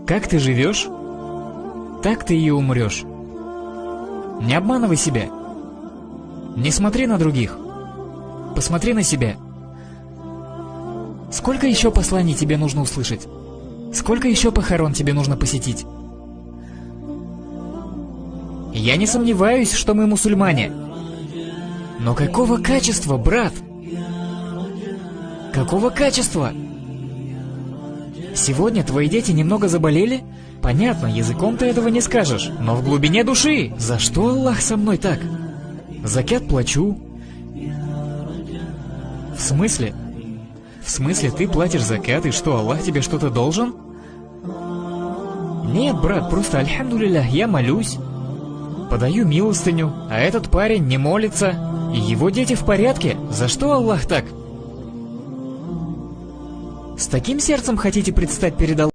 Как ты живешь, так ты и умрешь. Не обманывай себя. Не смотри на других. Посмотри на себя. Сколько еще посланий тебе нужно услышать? Сколько еще похорон тебе нужно посетить? Я не сомневаюсь, что мы мусульмане. Но какого качества, брат? Какого качества? Сегодня твои дети немного заболели? Понятно, языком ты этого не скажешь, но в глубине души, за что Аллах со мной так? Закят плачу. В смысле? В смысле, ты платишь закят, и что, Аллах тебе что-то должен? Нет, брат, просто альхамдулиллах, я молюсь. Подаю милостыню, а этот парень не молится, и его дети в порядке. За что Аллах так? С таким сердцем хотите предстать перед Аллахом?